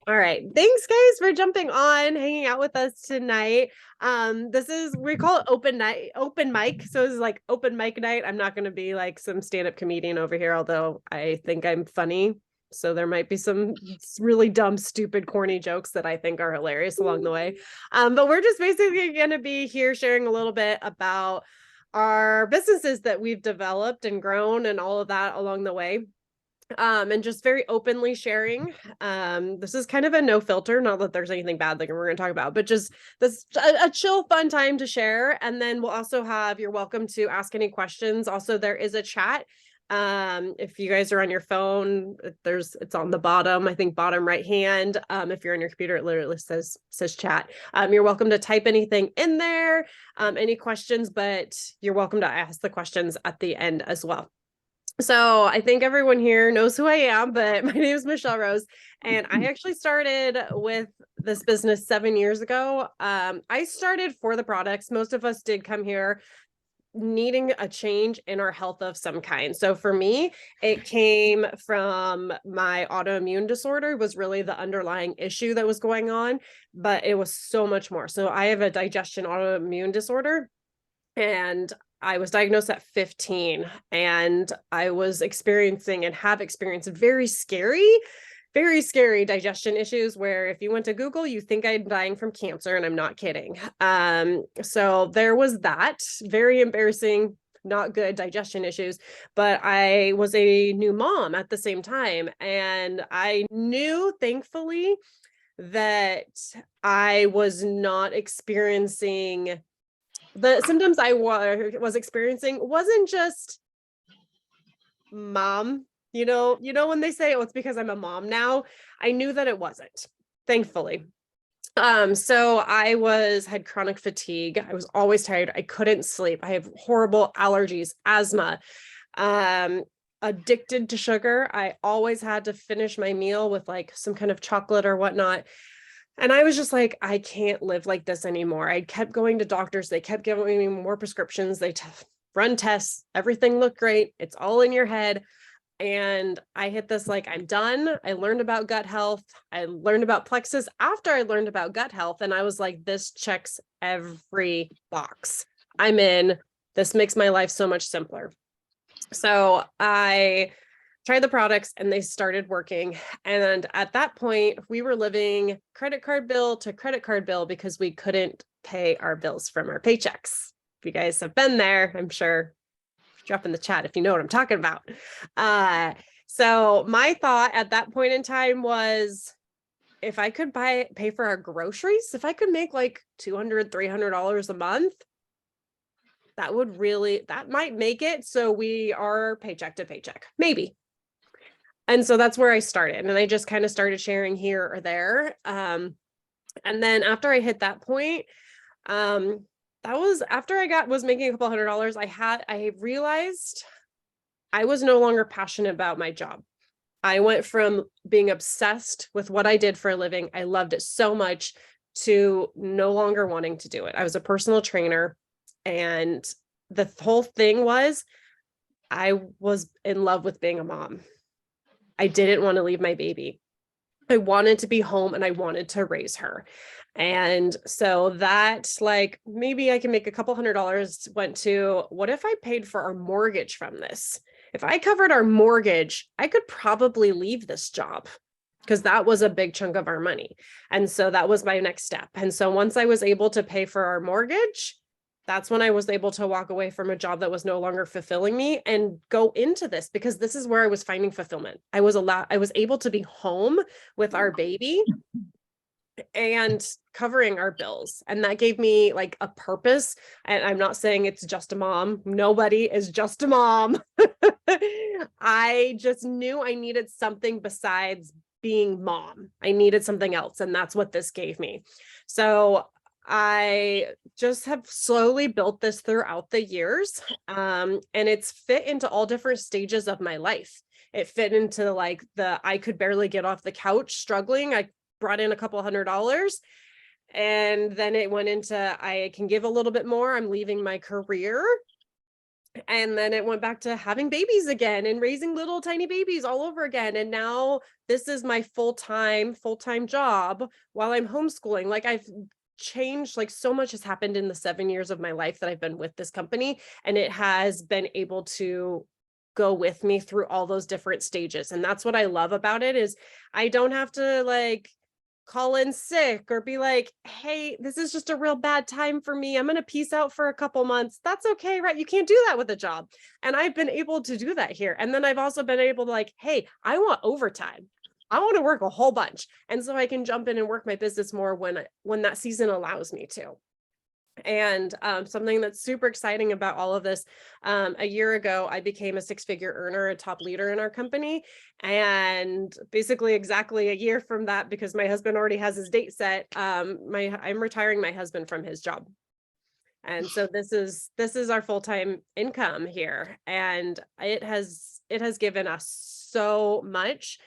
All right. Thanks guys for jumping on, hanging out with us tonight. We call it open night, open mic. So it's like open mic night. I'm not going to be like some stand-up comedian over here, although I think I'm funny. So there might be some really dumb, stupid, corny jokes that I think are hilarious along the way. But we're just basically going to be here sharing a little bit about our businesses that we've developed and grown and all of that along the way, and just very openly sharing. This is kind of a no filter, not that there's anything bad like we're going to talk about, but just this a chill, fun time to share. And then we'll also have, you're welcome to ask any questions. Also, there is a chat. If you guys are on your phone, it's on the bottom, I think bottom right hand. If you're on your computer, it literally says chat. You're welcome to type anything in there, any questions, but you're welcome to ask the questions at the end as well. So I think everyone here knows who I am, but my name is Michelle Rose, and I actually started with this business 7 years ago. I started for the products. Most of us did come here needing a change in our health of some kind. So for me, it came from my autoimmune disorder was really the underlying issue that was going on, but it was so much more. So I have a digestion autoimmune disorder, and I was diagnosed at 15, and I was experiencing and have experienced very scary digestion issues where if you went to Google, you think I'm dying from cancer, and I'm not kidding. So there was that very embarrassing, not good digestion issues, but I was a new mom at the same time. And I knew, thankfully, that I was not experiencing the symptoms I was experiencing wasn't just mom, when they say, oh, it's because I'm a mom now. I knew that it wasn't, thankfully. So I had chronic fatigue. I was always tired. I couldn't sleep. I have horrible allergies, asthma, addicted to sugar. I always had to finish my meal with like some kind of chocolate or whatnot. And I was just like, I can't live like this anymore. I kept going to doctors. They kept giving me more prescriptions. They run tests. Everything looked great. It's all in your head. And I hit this, like, I'm done. I learned about gut health. I learned about plexus after I learned about gut health. And I was like, this checks every box. I'm in. This makes my life so much simpler. So I tried the products and they started working. And at that point, we were living credit card bill to credit card bill because we couldn't pay our bills from our paychecks. If you guys have been there, I'm sure, drop in the chat if you know what I'm talking about. So my thought at that point in time was, if I could pay for our groceries, if I could make like $200, $300 a month, that might make it so we are paycheck to paycheck, maybe. And so that's where I started. And I just kind of started sharing here or there. And then after I hit that point, that was after I was making a couple $100. I realized I was no longer passionate about my job. I went from being obsessed with what I did for a living. I loved it so much to no longer wanting to do it. I was a personal trainer, and the whole thing was I was in love with being a mom. I didn't want to leave my baby. I wanted to be home and I wanted to raise her. And so that, like, maybe I can make a couple $100 went to, what if I paid for our mortgage from this? If I covered our mortgage, I could probably leave this job, because that was a big chunk of our money. And so that was my next step. And so once I was able to pay for our mortgage, that's when I was able to walk away from a job that was no longer fulfilling me and go into this, because this is where I was finding fulfillment. I was able to be home with our baby and covering our bills. And that gave me like a purpose. And I'm not saying it's just a mom. Nobody is just a mom. I just knew I needed something besides being mom. I needed something else. And that's what this gave me. So I just have slowly built this throughout the years. And it's fit into all different stages of my life. It fit into like I could barely get off the couch struggling. I brought in a couple $100, and then it went into, I can give a little bit more. I'm leaving my career And then it went back to having babies again and raising little tiny babies all over again. And now this is my full-time job while I'm homeschooling. Like I've changed, like so much has happened in the 7 years of my life that I've been with this company, and it has been able to go with me through all those different stages. And that's what I love about it, is I don't have to like call in sick or be like, hey, this is just a real bad time for me, I'm going to peace out for a couple months. That's okay, right? You can't do that with a job. And I've been able to do that here. And then I've also been able to like, hey, I want overtime. I want to work a whole bunch. And so I can jump in and work my business more when that season allows me to. And something that's super exciting about all of this, a year ago, I became a six-figure earner, a top leader in our company. And basically exactly a year from that, because my husband already has his date set, I'm retiring my husband from his job. And so this is our full-time income here. And it has given us so much.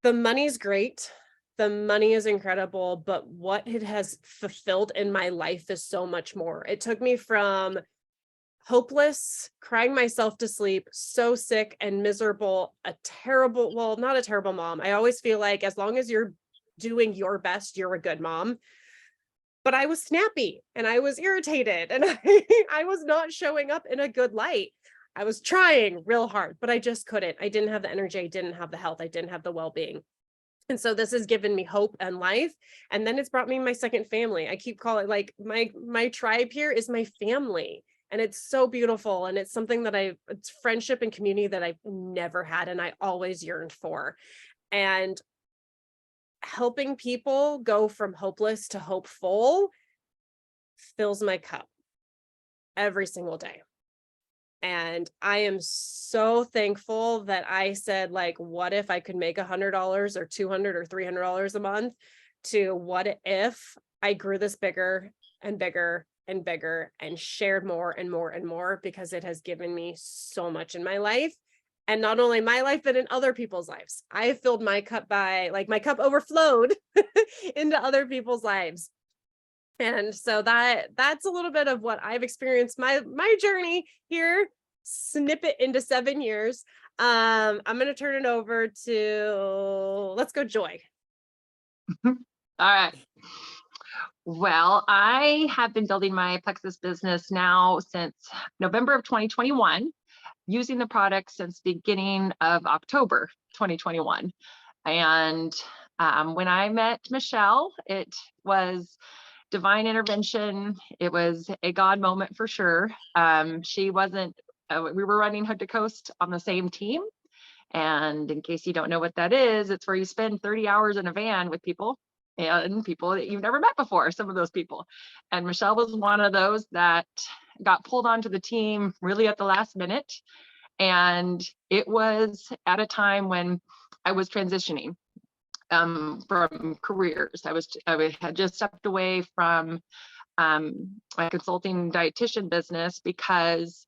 The money's great. The money is incredible, but what it has fulfilled in my life is so much more. It took me from hopeless, crying myself to sleep, so sick and miserable, well, not a terrible mom. I always feel like as long as you're doing your best, you're a good mom. But I was snappy and I was irritated and I was not showing up in a good light. I was trying real hard, but I just couldn't. I didn't have the energy. I didn't have the health. I didn't have the well-being. And so this has given me hope and life. And then it's brought me my second family. I keep calling, like, my tribe here is my family. And it's so beautiful. And it's something that it's friendship and community that I've never had and I always yearned for. And helping people go from hopeless to hopeful fills my cup every single day. And I am so thankful that I said, like, what if I could make $100 or $200 or $300 a month, to what if I grew this bigger and bigger and bigger and shared more and more and more, because it has given me so much in my life. And not only my life, but in other people's lives. I filled my cup my cup overflowed into other people's lives. And so that's a little bit of what I've experienced, my journey here, snippet into 7 years. I'm going to turn it over to, let's go, Joy. All right. Well, I have been building my Plexus business now since November of 2021, using the product since beginning of October 2021. And when I met Michelle, it was divine intervention. It was a God moment for sure. She wasn't, we were running Hood to Coast on the same team. And in case you don't know what that is, it's where you spend 30 hours in a van with people and people that you've never met before, some of those people. And Michelle was one of those that got pulled onto the team really at the last minute. And it was at a time when I was transitioning from careers. I had just stepped away from my consulting dietitian business because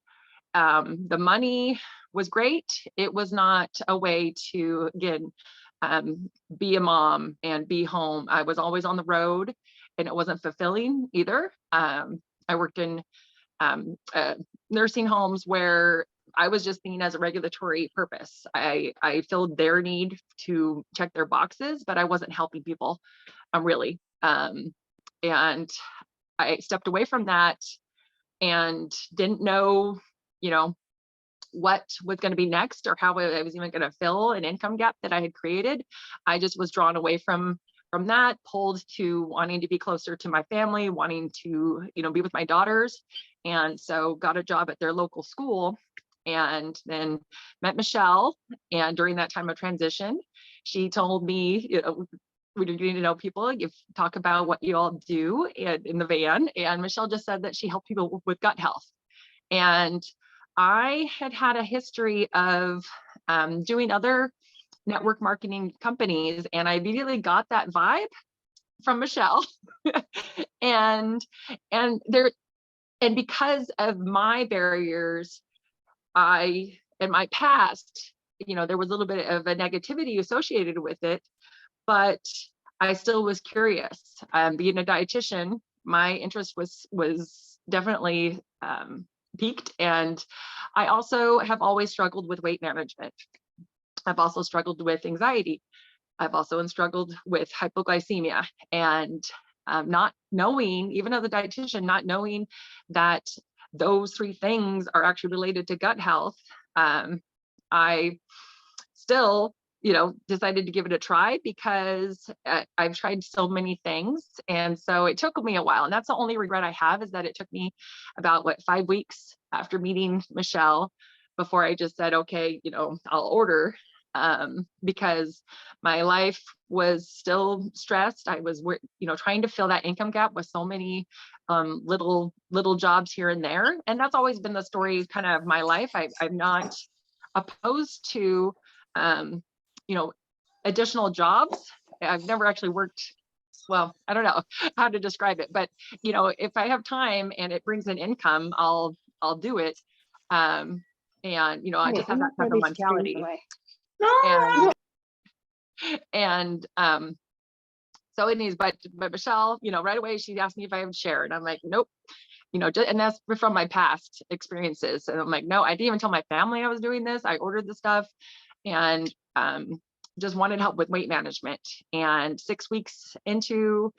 the money was great. It was not a way to, again, be a mom and be home. I was always on the road and it wasn't fulfilling either. I worked in nursing homes where I was just seen as a regulatory purpose. I filled their need to check their boxes, but I wasn't helping people really. And I stepped away from that and didn't know, what was going to be next or how I was even going to fill an income gap that I had created. I just was drawn away from that, pulled to wanting to be closer to my family, wanting to, be with my daughters. And so got a job at their local school and then met Michelle. And during that time of transition, she told me, we were getting to know people, you talk about what you all do in the van. And Michelle just said that she helped people with gut health. And I had a history of doing other network marketing companies, and I immediately got that vibe from Michelle. and because of my barriers, in my past, there was a little bit of a negativity associated with it, but I still was curious. Being a dietitian, my interest was definitely peaked. And I also have always struggled with weight management. I've also struggled with anxiety. I've also struggled with hypoglycemia, and not knowing, even as a dietitian, not knowing that those three things are actually related to gut health. I still, decided to give it a try because I've tried so many things. And so it took me a while. And that's the only regret I have, is that it took me about 5 weeks after meeting Michelle before I just said, okay, I'll order, because my life was still stressed. I was, trying to fill that income gap with so many little jobs here and there. And that's always been the story kind of my life. I'm not opposed to, additional jobs. I've never actually worked, well, I don't know how to describe it, but if I have time and it brings in income, I'll do it. And I just have that type of mentality. And so anyways, but Michelle, right away she asked me if I would share, and I'm like, nope. And that's from my past experiences. And I'm like, no, I didn't even tell my family I was doing this. I ordered the stuff and just wanted help with weight management. And 6 weeks into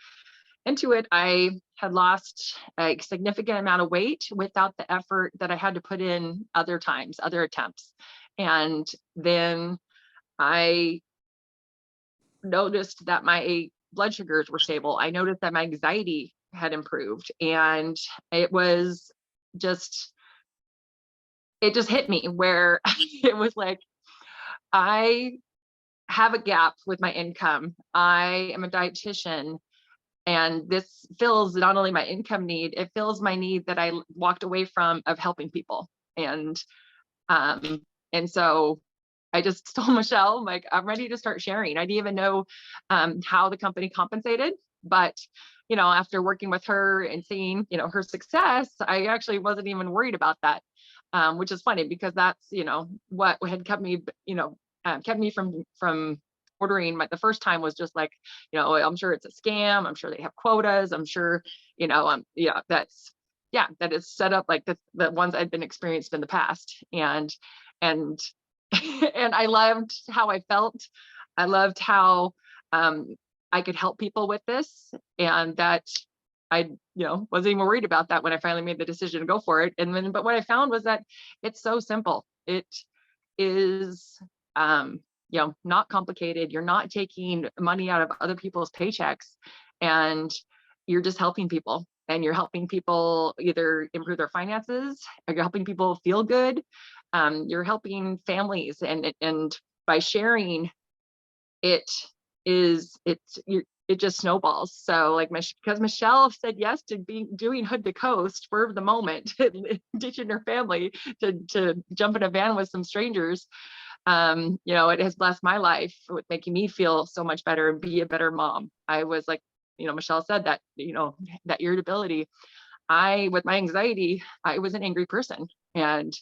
it, I had lost a significant amount of weight without the effort that I had to put in other times, other attempts. And then I noticed that my blood sugars were stable. I noticed that my anxiety had improved, and it just hit me where it was like, I have a gap with my income. I am a dietitian, and this fills not only my income need, it fills my need that I walked away from of helping people. And so I just told Michelle, like, I'm ready to start sharing. I didn't even know how the company compensated, but after working with her and seeing, her success, I actually wasn't even worried about that, which is funny because that's, what had kept me, kept me from ordering. The first time was just like, I'm sure it's a scam. I'm sure they have quotas. I'm sure, that is set up like the ones I'd been experienced in the past. And and I loved how I felt. I loved how I could help people with this, and that I, wasn't even worried about that when I finally made the decision to go for it. But what I found was that it's so simple. It is, not complicated. You're not taking money out of other people's paychecks, and you're just helping people. And you're helping people either improve their finances, or you're helping people feel good. You're helping families, and by sharing, it just snowballs. So because Michelle said yes to doing Hood to Coast for the moment, teaching her family to jump in a van with some strangers, it has blessed my life with making me feel so much better and be a better mom. I was like, Michelle said that, that irritability. With my anxiety, I was an angry person. And,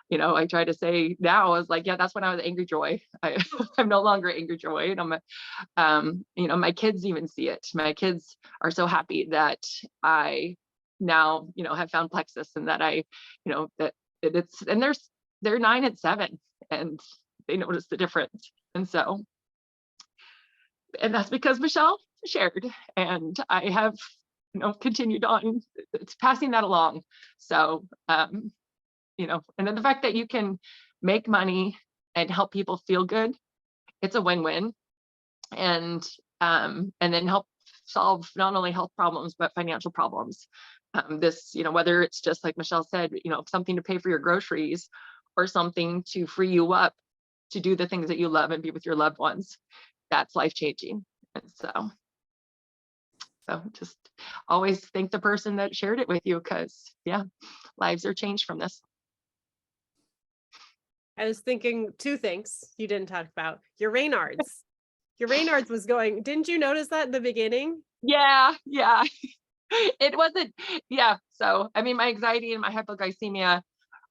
I try to say now, I was like, yeah, that's when I was angry joy. I'm no longer angry joy. And my kids even see it. My kids are so happy that I now, have found plexus, and that that it's, and they're 9 and 7, and they notice the difference. And that's because Michelle shared, and I have, continued on. It's passing that along. So, and then the fact that you can make money and help people feel good, it's a win-win. And then help solve not only health problems, but financial problems. This, whether it's just like Michelle said, something to pay for your groceries, or something to free you up to do the things that you love and be with your loved ones, that's life-changing. And so just always thank the person that shared it with you, because lives are changed from this. I was thinking 2 things you didn't talk about. Your Reynards. Your Reynards was going. Didn't you notice that in the beginning? Yeah. It wasn't. Yeah. So, I mean, my anxiety and my hypoglycemia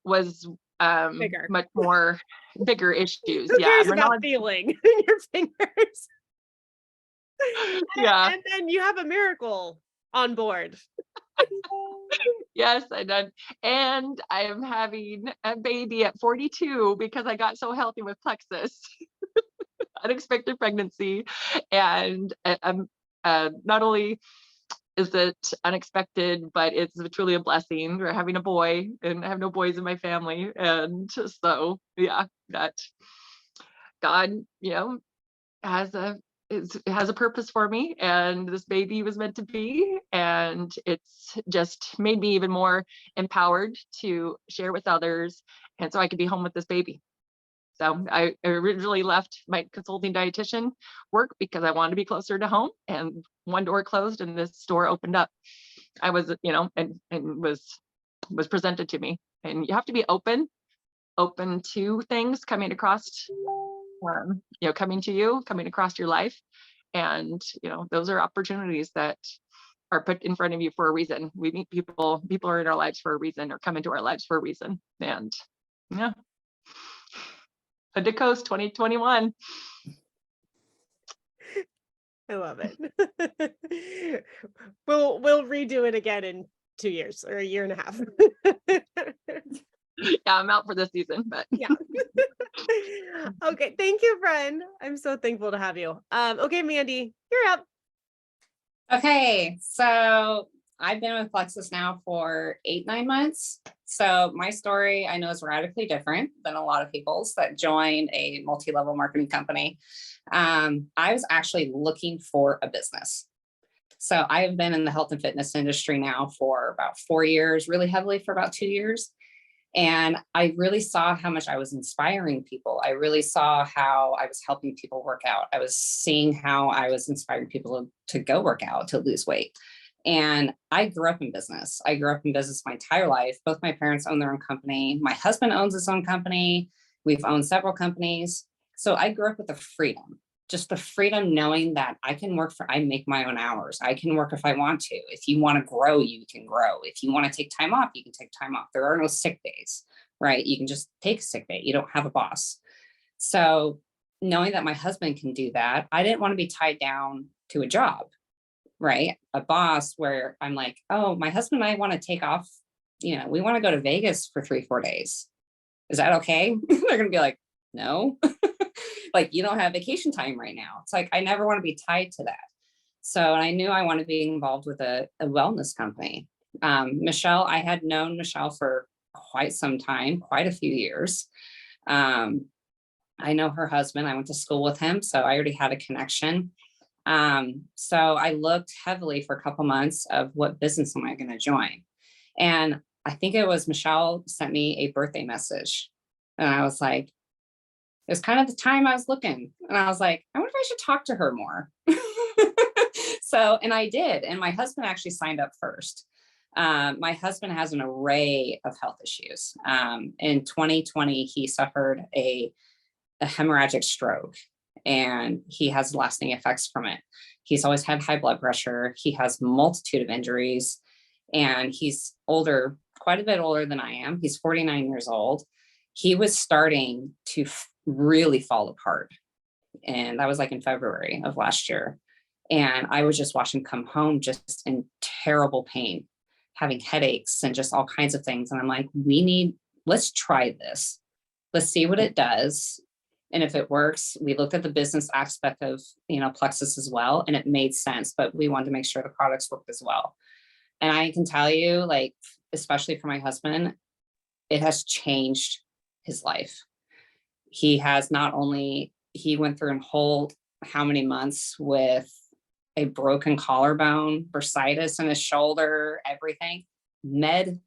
was Bigger. much more bigger issues. Who cares Yeah. about feeling in your fingers? Yeah. And then you have a miracle on board. Yes, I done. And I am having a baby at 42 because I got so healthy with Plexus. Unexpected pregnancy. And I'm not only is it unexpected, but it's truly a blessing. We're having a boy, and I have no boys in my family. And so, yeah, that God, has a has a purpose for me, and this baby was meant to be, and it's just made me even more empowered to share with others, and so I could be home with this baby. So I originally left my consulting dietitian work because I wanted to be closer to home, and one door closed and this door opened up. I was, and was presented to me, and you have to be open to things coming across, coming to you, coming across your life. And, those are opportunities that are put in front of you for a reason. We meet people are in our lives for a reason, or come into our lives for a reason. And yeah, the Coast 2021. I love it. We'll redo it again in 2 years or a year and a half. Yeah, I'm out for this season, but yeah. Okay, thank you, friend. I'm so thankful to have you. Okay, Mandy, you're up. Okay, so I've been with Plexus now for 8-9 months. So my story, I know, is radically different than a lot of people's that join a multi-level marketing company. I was actually looking for a business. So I have been in the health and fitness industry now for about 4 years, really heavily for about 2 years. And I really saw how much I was inspiring people. I really saw how I was helping people work out. I was seeing how I was inspiring people to go work out, to lose weight. And I grew up in business. I grew up in business my entire life. Both my parents own their own company. My husband owns his own company. We've owned several companies. So I grew up with the freedom, just the freedom knowing that I make my own hours. I can work if I want to. If you want to grow, you can grow. If you want to take time off, you can take time off. There are no sick days, right? You can just take a sick day. You don't have a boss. So knowing that my husband can do that, I didn't want to be tied down to a job, right? A boss where I'm like, oh, my husband and I want to take off. We want to go to Vegas for 3-4 days. Is that okay? They're going to be like, no. Like, you don't have vacation time right now. It's like, I never want to be tied to that. So I knew I wanted to be involved with a wellness company. Michelle, I had known Michelle for quite some time, quite a few years. I know her husband. I went to school with him, so I already had a connection. So I looked heavily for a couple months of what business am I going to join. And I think it was Michelle sent me a birthday message. And I was like, it was kind of the time I was looking, and I was like, I wonder if I should talk to her more. And I did. And my husband actually signed up first. My husband has an array of health issues. In 2020, he suffered a hemorrhagic stroke, and he has lasting effects from it. He's always had high blood pressure. He has multitude of injuries, and he's older, quite a bit older than I am. He's 49 years old. He was starting to really fall apart. And that was like in February of last year. And I was just watching him come home just in terrible pain, having headaches and just all kinds of things. And I'm like, let's try this. Let's see what it does. And if it works, we looked at the business aspect of, Plexus as well, and it made sense, but we wanted to make sure the products worked as well. And I can tell you, like, especially for my husband, it has changed his life. He went through a whole how many months with a broken collarbone, bursitis in his shoulder, everything, medication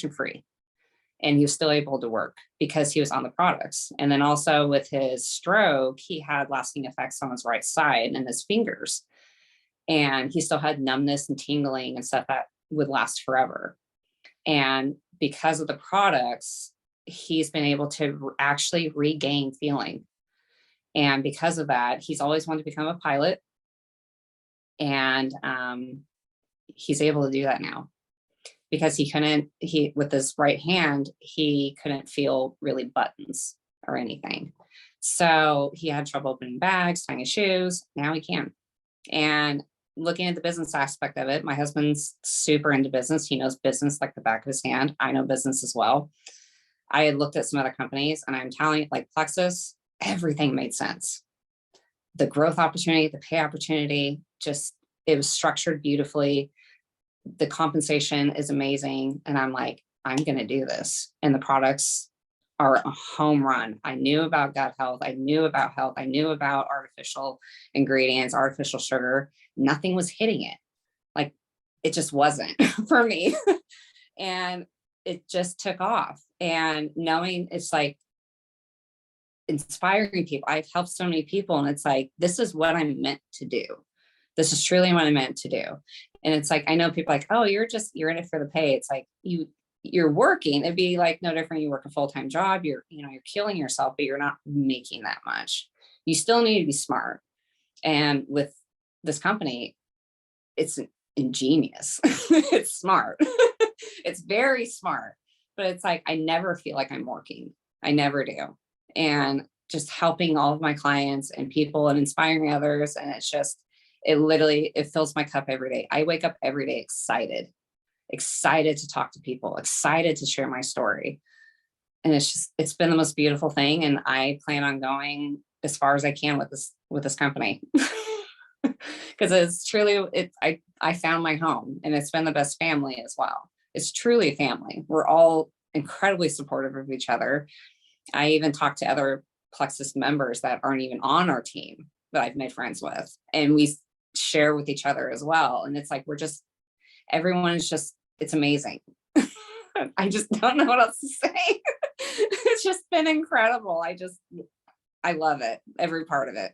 free. And he was still able to work because he was on the products. And then also with his stroke, he had lasting effects on his right side and his fingers. And he still had numbness and tingling and stuff that would last forever. And because of the products, he's been able to actually regain feeling. And because of that, he's always wanted to become a pilot. And he's able to do that now because with his right hand, he couldn't feel really buttons or anything. So he had trouble opening bags, tying his shoes. Now he can. And looking at the business aspect of it, my husband's super into business. He knows business like the back of his hand. I know business as well. I had looked at some other companies, and I'm telling you, like Plexus, everything made sense. The growth opportunity, the pay opportunity, just, it was structured beautifully. The compensation is amazing. And I'm like, I'm going to do this. And the products are a home run. I knew about gut health. I knew about health. I knew about artificial ingredients, artificial sugar. Nothing was hitting it. Like, it just wasn't for me. And it just took off. And knowing it's like inspiring people, I've helped so many people, and it's like, this is what I'm meant to do. This is truly what I'm meant to do. And it's like, I know people like, oh, you're in it for the pay. It's like, you're working. It'd be like no different. You work a full-time job, you're killing yourself, but you're not making that much. You still need to be smart. And with this company, it's ingenious. It's smart. It's very smart, but it's like, I never feel like I'm working. I never do. And just helping all of my clients and people and inspiring others. And it's just, it fills my cup every day. I wake up every day excited to talk to people, excited to share my story. And it's been the most beautiful thing. And I plan on going as far as I can with this company. Because it's truly, I found my home, and it's been the best family as well. It's truly a family. We're all incredibly supportive of each other. I even talk to other Plexus members that aren't even on our team that I've made friends with, and we share with each other as well. And it's like, everyone is just, it's amazing. I just don't know what else to say. It's just been incredible. I love it. Every part of it.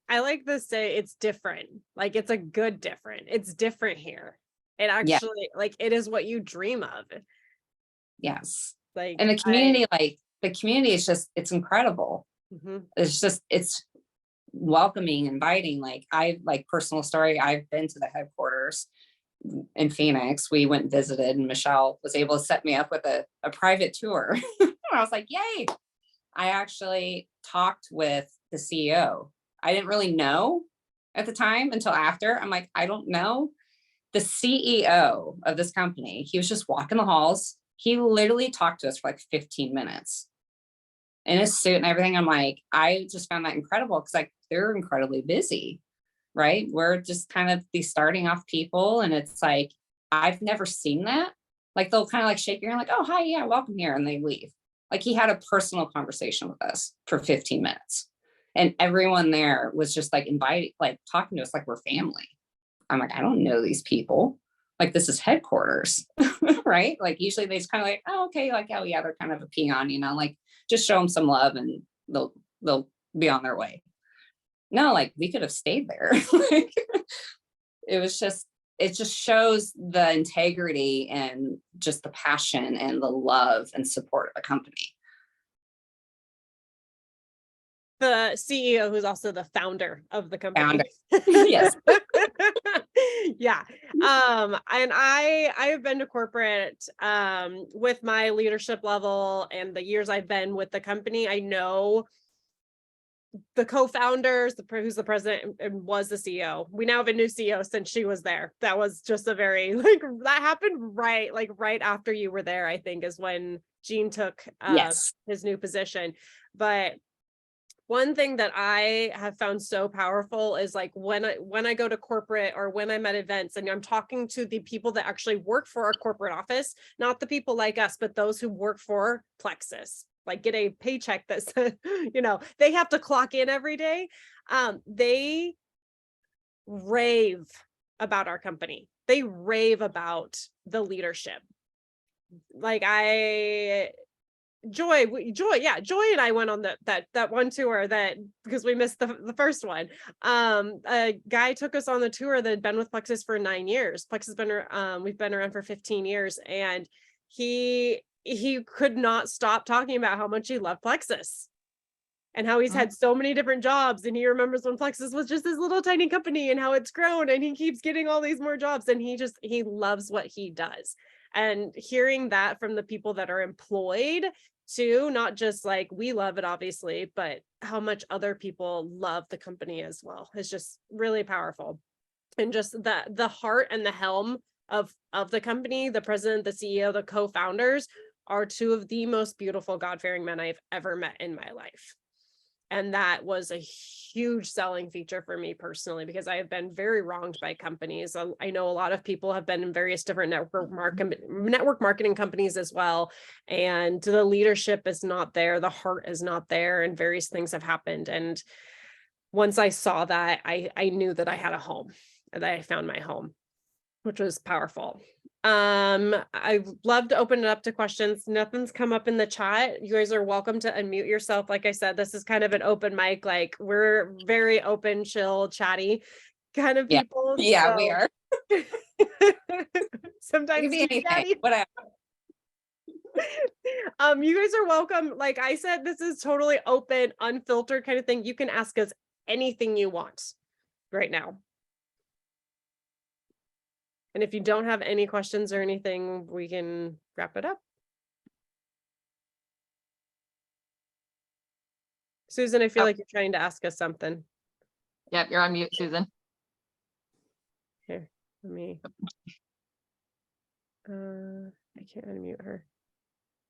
I like to say it's different. Like, it's a good different. It's different here. It actually, like, it is what you dream of. Yes. Like, and the community is just, it's incredible. It's welcoming, inviting. Like personal story, I've been to the headquarters in Phoenix. We went and visited, and Michelle was able to set me up with a private tour. I was like, yay. I actually talked with the CEO. I didn't really know at the time until after. I'm like, I don't know. The CEO of this company, he was just walking the halls. He literally talked to us for like 15 minutes in his suit and everything. I'm like, I just found that incredible, because like, they're incredibly busy, right? We're just kind of these starting off people. And it's like, I've never seen that. Like, they'll kind of like shake your hand, like, oh, hi, yeah, welcome here. And they leave. Like, he had a personal conversation with us for 15 minutes. And everyone there was just like invited, like talking to us like we're family. I'm like, I don't know these people. Like, this is headquarters, right? Like, usually they just kind of like, oh, okay. Like, oh yeah, they're kind of a peon, like, just show them some love and they'll be on their way. No, like, we could have stayed there. Like, it just shows the integrity and just the passion and the love and support of a company. The CEO, who's also the founder of the company. Yes. Yeah. And I've been to corporate with my leadership level, and the years I've been with the company, I know the co-founders, who's the president and was the CEO. We now have a new CEO since she was there. That was just a very, like, that happened right after you were there, I think, is when Gene took his new position. But one thing that I have found so powerful is, like, when I go to corporate or when I'm at events and I'm talking to the people that actually work for our corporate office, not the people like us, but those who work for Plexus, like, get a paycheck that's, they have to clock in every day. They rave about our company. They rave about the leadership. Like, Joy and I went on that one tour, that because we missed the first one. A guy took us on the tour that had been with Plexus for 9 years. Plexus we've been around for 15 years, and he could not stop talking about how much he loved Plexus and how he's had so many different jobs, and he remembers when Plexus was just this little tiny company and how it's grown, and he keeps getting all these more jobs, and he loves what he does. And hearing that from the people that are employed too, not just like, we love it obviously, but how much other people love the company as well, is just really powerful. and just the heart and the helm of the company, the president, the CEO, the co-founders are two of the most beautiful God-fearing men I've ever met in my life. And that was a huge selling feature for me personally, because I have been very wronged by companies. I know a lot of people have been in various different network marketing companies as well. And the leadership is not there. The heart is not there, and various things have happened. And once I saw that, I knew that I had a home, that I found my home, which was powerful. I'd love to open it up to questions. Nothing's come up in the chat. You guys are welcome to unmute yourself. Like I said, this is kind of an open mic. Like, we're very open, chill, chatty kind of people. Yeah, we are. Sometimes chatty. Whatever. You guys are welcome. Like I said, this is totally open, unfiltered kind of thing. You can ask us anything you want right now. And if you don't have any questions or anything, we can wrap it up. Susan, I feel like you're trying to ask us something. Yep, you're on mute, Susan. Here, let me. I can't unmute her.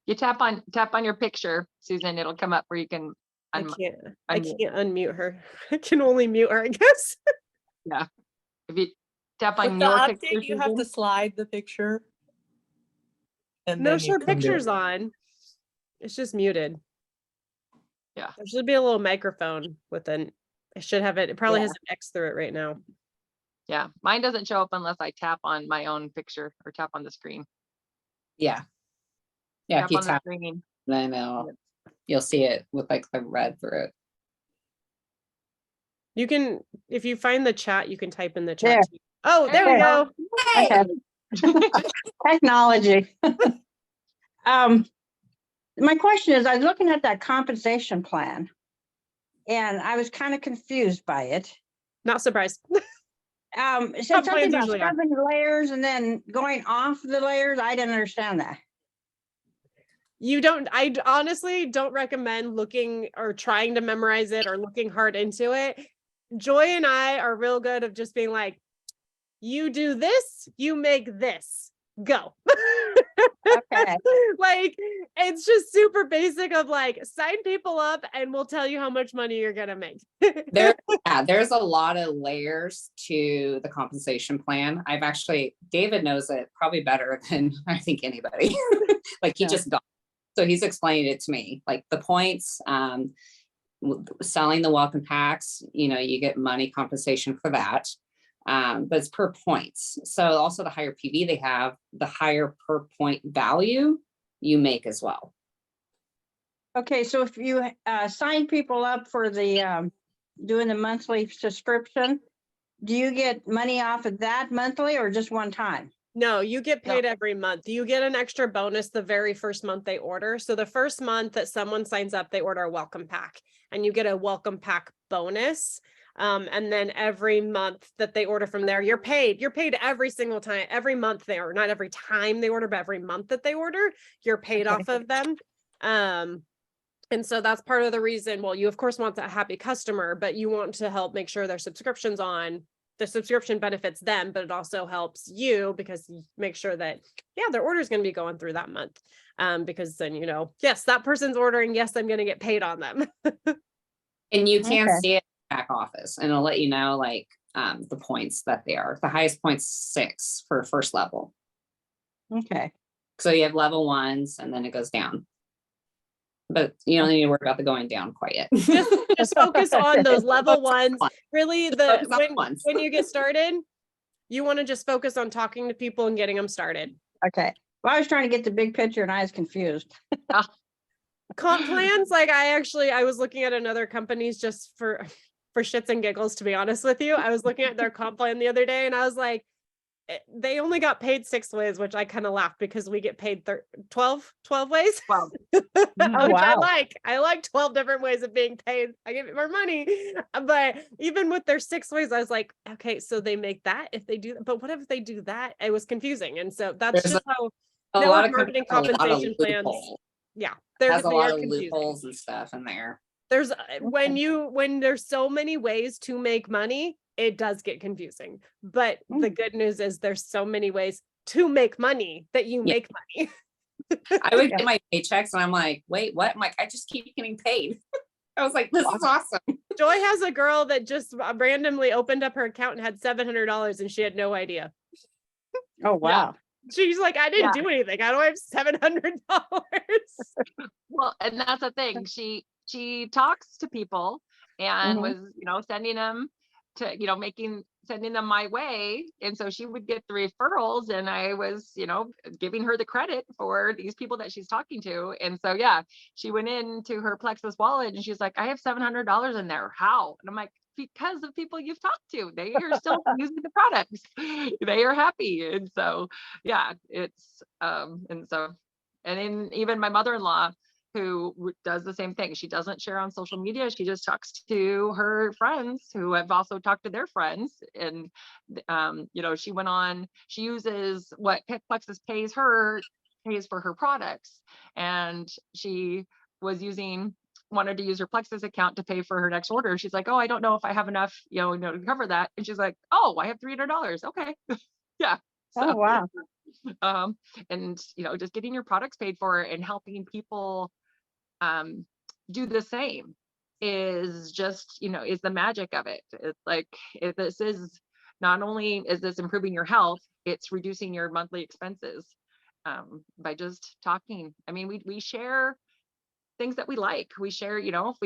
You tap on your picture, Susan. It'll come up where you can. I can't unmute her. I can only mute her, I guess. Yeah. If you tap on With the your update, picture, you have to slide the picture. And No, then you sure, can do picture's it. on. It's just muted. Yeah. There should be a little microphone with it should have it. It probably has an X through it right now. yeah, mine doesn't show up unless I tap on my own picture or tap on the screen. Yeah. Yeah, Tap if you on the tap, screen. then you'll see it with like the red through it. You can, if you find the chat, you can type in the There. chat. Oh, there we There. go. Okay. Technology. My question is, I was looking at that compensation plan and I was kind of confused by it. Not surprised. It said Some something plans about usually are. 7 layers and then going off the layers. I didn't understand that. I honestly don't recommend looking or trying to memorize it or looking hard into it. Joy and I are real good of just being like, you do this, you make this, go. Okay. Like, it's just super basic of like, sign people up and we'll tell you how much money you're gonna make. There's a lot of layers to the compensation plan. David knows it probably better than I think anybody. Like he just got, so he's explained it to me, like the points, selling the welcome packs, you get money compensation for that. But it's per points. So also the higher PV they have, the higher per point value you make as well. Okay, so if you sign people up for the doing the monthly subscription, do you get money off of that monthly or just one time? No, you get paid every month. You get an extra bonus the very first month they order. So the first month that someone signs up, they order a welcome pack and you get a welcome pack bonus. And then every month that they order from there, you're paid every single time, every month they order, not every time they order, but every month that they order, you're paid off of them. And so that's part of the reason, well, you of course want a happy customer, but you want to help make sure their subscription's on. The subscription benefits them, but it also helps you because you make sure that, their order is going to be going through that month. Because then, yes, that person's ordering. Yes, I'm going to get paid on them. And you can Okay. see it in the back office and it'll let you know like the points that they are. The highest point's 6 for first level. Okay. So you have level 1s and then it goes down. But you don't need to worry about the going down quite yet. Just focus on those level ones. Really, focus on ones. when you get started, you want to just focus on talking to people and getting them started. Okay. Well, I was trying to get the big picture and I was confused. Comp plans, like I was looking at another company's just for shits and giggles, to be honest with you. I was looking at their comp plan the other day and I was like, they only got paid 6 ways, which I kind of laughed because we get paid 12 ways. Wow. Which wow. I like 12 different ways of being paid. I give it more money. But even with their 6 ways, I was like, okay, so they make that if they do that. But what if they do that? It was confusing. And so that's There's just how a lot of marketing companies, compensation plans. It They're has a lot of confusing. loopholes and stuff in there. There's when there's so many ways to make money, it does get confusing. But the good news is there's so many ways to make money that you make money. I would get my paychecks and I'm like, wait, what? I'm like, I just keep getting paid. I was like, this is awesome. Joy has a girl that just randomly opened up her account and had $700 and she had no idea. Oh, wow. She's like, I didn't do anything. I don't have $700. Well, and that's the thing. She talks to people and was, sending them to, sending them my way. And so she would get the referrals and I was, giving her the credit for these people that she's talking to. And so, she went into her Plexus wallet and she's like, I have $700 in there. How? And I'm like, because of people you've talked to, they are still using the products. They are happy. And so, it's, and then even my mother-in-law, who does the same thing. She doesn't share on social media. She just talks to her friends who have also talked to their friends. And, she uses what Plexus pays for her products. And she wanted to use her Plexus account to pay for her next order. She's like, oh, I don't know if I have enough, to cover that. And she's like, oh, I have $300. Okay. Yeah. Oh, wow. And just getting your products paid for and helping people do the same is just is the magic of it. It's like, this is not only is this improving your health, it's reducing your monthly expenses by just talking. I mean, we share things that we like. We share, if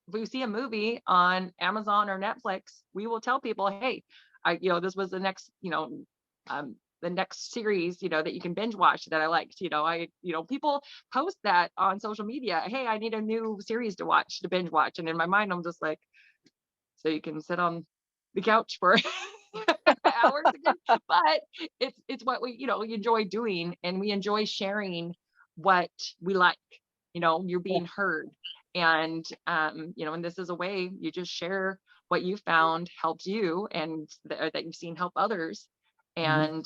we see a movie on Amazon or Netflix, we will tell people, hey, this was the next the next series, that you can binge watch that I liked. People post that on social media. Hey, I need a new series to binge watch. And in my mind, I'm just like, so you can sit on the couch for hours again. But it's what we, enjoy doing, and we enjoy sharing what we like. You're being heard. And, and this is a way you just share what you found helped you and that you've seen help others. And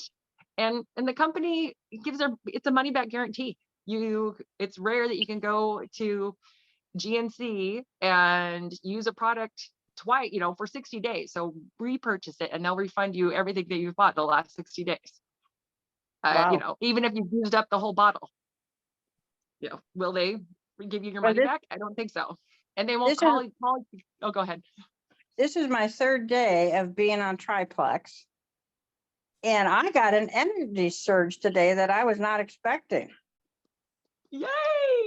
the company it's a money back guarantee. It's rare that you can go to GNC and use a product twice, for 60 days. So repurchase it and they'll refund you everything that you've bought the last 60 days. Wow. Even if you've used up the whole bottle, will they give you your money back? I don't think so. And they won't call. Oh, go ahead. This is my third day of being on Triplex. And I got an energy surge today that I was not expecting. Yay!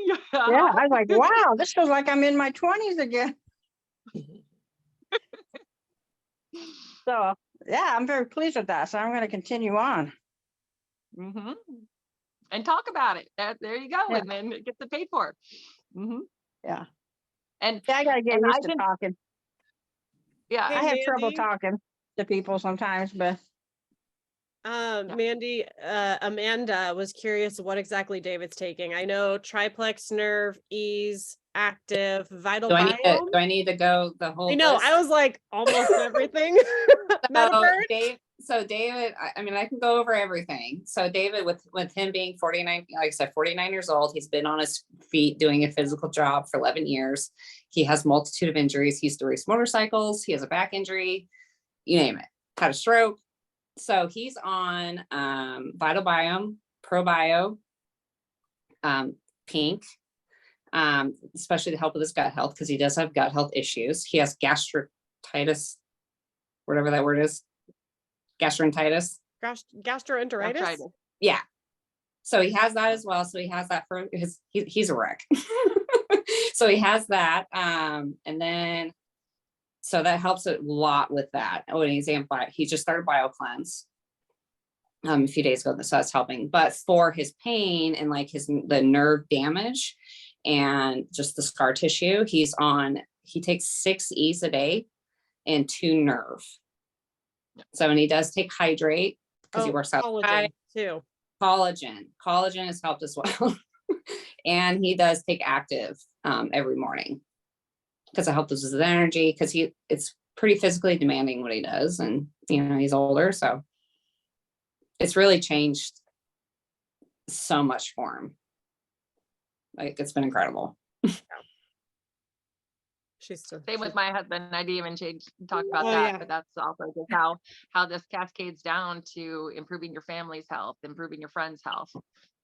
Yeah, I was like, wow, this feels like I'm in my 20s again. So, I'm very pleased with that. So I'm going to continue on. Mm-hmm. And talk about it. There you go. Yeah. And then it gets it paid for. Mm-hmm. Yeah. And I got to get used to talking. Yeah. Hey, I have trouble Mandy. talking to people sometimes, but. Mandy, Amanda was curious what exactly David's taking. I know Triplex, Nerve, Ease, Active, Vital Biome. Do I need to go the whole I know, list? I was like almost everything. So David, I mean, I can go over everything. So David, with him being 49, like I said, 49 years old, he's been on his feet doing a physical job for 11 years. He has multitude of injuries. He used to race motorcycles. He has a back injury, you name it, had a stroke. So he's on Vital Biome, ProBio, Pink, especially to help with his gut health, because he does have gut health issues. He has gastritis, whatever that word is. Gastroenteritis. Gastroenteritis. Yeah. So he has that as well. So he has that for he's a wreck. So he has that. And then, so that helps a lot with that. Oh, and he just started BioCleanse a few days ago. So that's helping. But for his pain and like the nerve damage and just the scar tissue, he takes 6 E's a day and 2 Nerve. So, and he does take Hydrate because he works out. Collagen too. Collagen has helped as well. And he does take Active every morning because it helps with his energy, because it's pretty physically demanding what he does, and he's older, so it's really changed so much for him. Like, it's been incredible. She's still. Same with my husband. I didn't even talk about Oh, that, yeah. but that's also just how this cascades down to improving your family's health, improving your friends' health.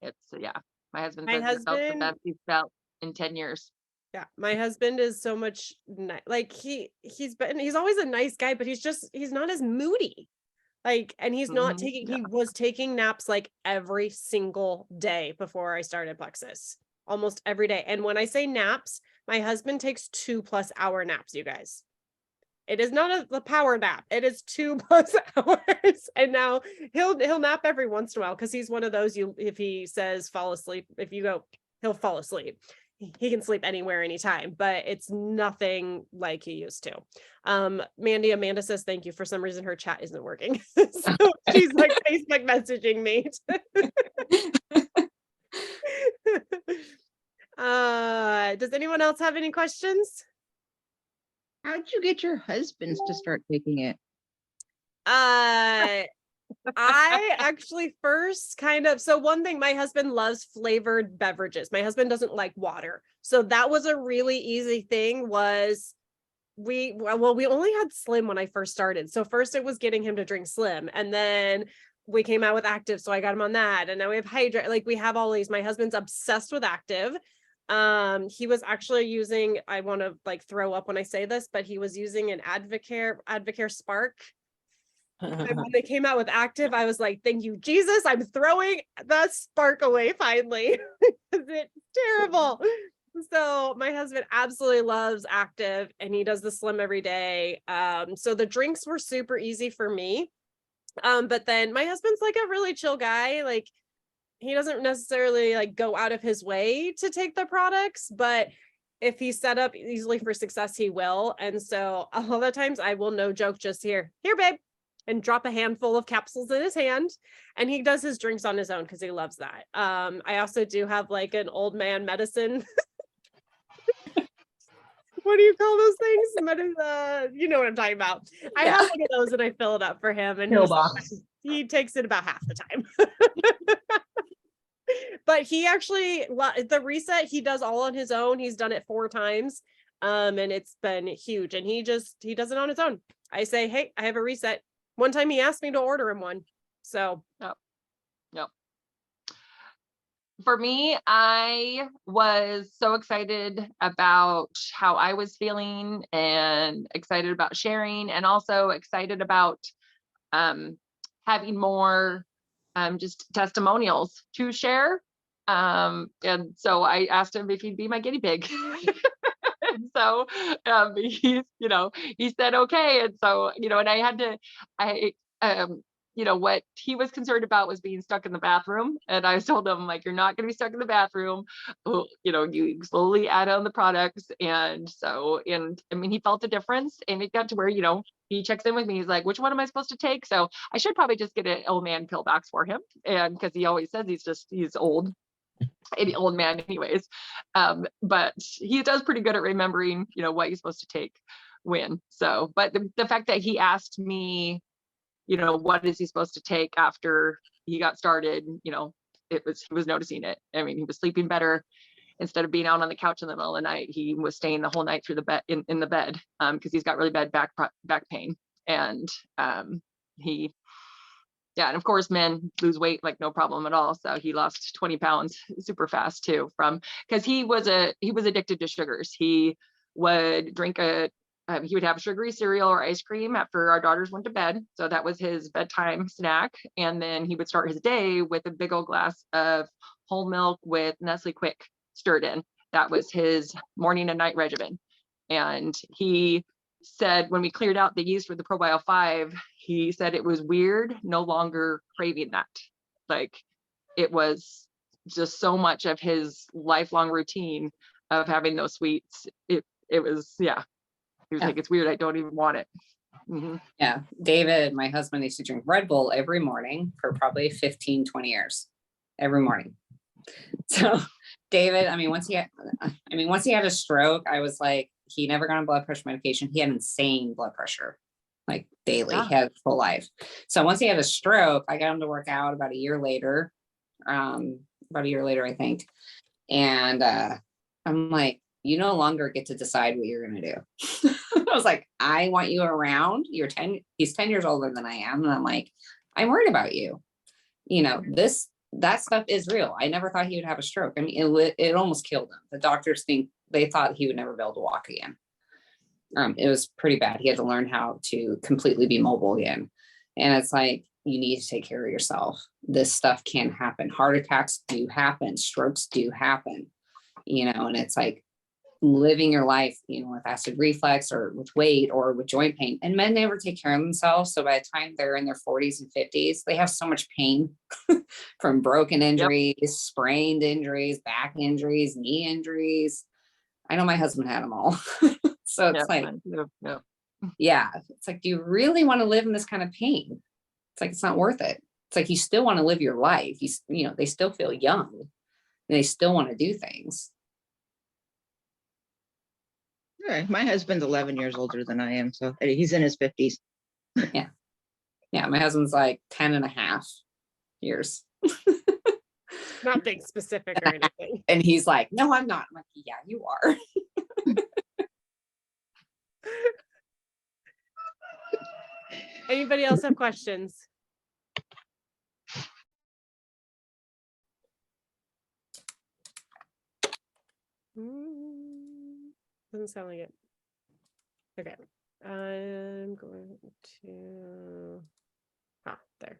It's my husband My says it felt the husband, best he's felt in 10 years. yeah, my husband is so much like he's always a nice guy, but he's not as moody. Like, and he's not taking, he was taking naps like every single day before I started Plexus, almost every day. And when I say naps, my husband takes 2+ hour naps, you guys. It is not a power nap. It is 2+ hours. And now he'll nap every once in a while because he's one of those, if he says fall asleep, if you go, he'll fall asleep. He can sleep anywhere, anytime, but it's nothing like he used to. Amanda says, thank you. For some reason, her chat isn't working. So she's like Facebook messaging me. Does anyone else have any questions? How'd you get your husbands to start taking it? I actually first so one thing, my husband loves flavored beverages. My husband doesn't like water. So that was a really easy thing was we only had Slim when I first started. So first it was getting him to drink Slim, and then we came out with Active. So I got him on that. And now we have Hydrate. Like, we have all these. My husband's obsessed with Active. He was actually using, I want to like throw up when I say this, but he was using an Advocare Spark. And when they came out with Active, I was like, thank you, Jesus. I'm throwing that Spark away finally. It's terrible. So my husband absolutely loves Active, and he does the Slim every day. So the drinks were super easy for me. But then my husband's like a really chill guy. Like, he doesn't necessarily like go out of his way to take the products, but if he's set up easily for success, he will. And so a lot of times I will, no joke, just here, babe, and drop a handful of capsules in his hand. And he does his drinks on his own because he loves that. I also do have like an old man medicine. What do you call those things? You know what I'm talking about. I have one of those and I fill it up for him, and he takes it about half the time. But he actually, the reset, he does all on his own. He's done it 4 times. And it's been huge. And he does it on his own. I say, hey, I have a reset. One time he asked me to order him one. So. Yep. For me, I was so excited about how I was feeling, and excited about sharing, and also excited about having more just testimonials to share. And so I asked him if he'd be my guinea pig. And so he said okay. And so, and what he was concerned about was being stuck in the bathroom. And I told him, like, you're not going to be stuck in the bathroom. You slowly add on the products. And so, he felt the difference, and it got to where, he checks in with me. He's like, which one am I supposed to take? So I should probably just get an old man pill box for him. And because he always says he's old. An old man anyways. But he does pretty good at remembering, what you're supposed to take when. So, but the fact that he asked me, what is he supposed to take after he got started, he was noticing it. He was sleeping better. Instead of being out on the couch in the middle of the night, he was staying the whole night through the bed in the bed, because he's got really bad back pain. And and of course, men lose weight like no problem at all. So he lost 20 pounds super fast too, because he was addicted to sugars. He would drink he would have sugary cereal or ice cream after our daughters went to bed. So that was his bedtime snack. And then he would start his day with a big old glass of whole milk with Nestle Quick stirred in. That was his morning and night regimen. And he said when we cleared out the yeast with the ProBio 5, he said it was weird no longer craving that. Like, it was just so much of his lifelong routine of having those sweets. It was, he was like, it's weird, I don't even want it. Mm-hmm. Yeah, David, my husband, used to drink Red Bull every morning for probably 15-20 years, every morning. So David, once he had a stroke, I was like, he never got on blood pressure medication. He had insane blood pressure, like daily. He had full life. So once he had a stroke, I got him to work out about a year later, I think. And I'm like, you no longer get to decide what you're going to do. I was like, I want you around. He's 10 years older than I am. And I'm like, I'm worried about you. You know, that stuff is real. I never thought he would have a stroke. I mean, it almost killed him. The doctors they thought he would never be able to walk again. It was pretty bad. He had to learn how to completely be mobile again. And it's like, you need to take care of yourself. This stuff can happen. Heart attacks do happen. Strokes do happen, you know, and it's like living your life, you know, with acid reflux or with weight or with joint pain. And men never take care of themselves. So by the time they're in their 40s and 50s, they have so much pain from broken injuries, sprained injuries, back injuries, knee injuries. I know my husband had them all. So it's like, yeah, it's like, do you really want to live in this kind of pain? It's like, it's not worth it. It's like, you still want to live your life. You know, they still feel young and they still want to do things. Right. My husband's 11 years older than I am, so he's in his 50s. Yeah. Yeah. My husband's like 10 and a half years. Not being specific or anything. And he's like, no, I'm not. I'm like, yeah, you are. Anybody else have questions? Doesn't sound like it. Okay. I'm going to there.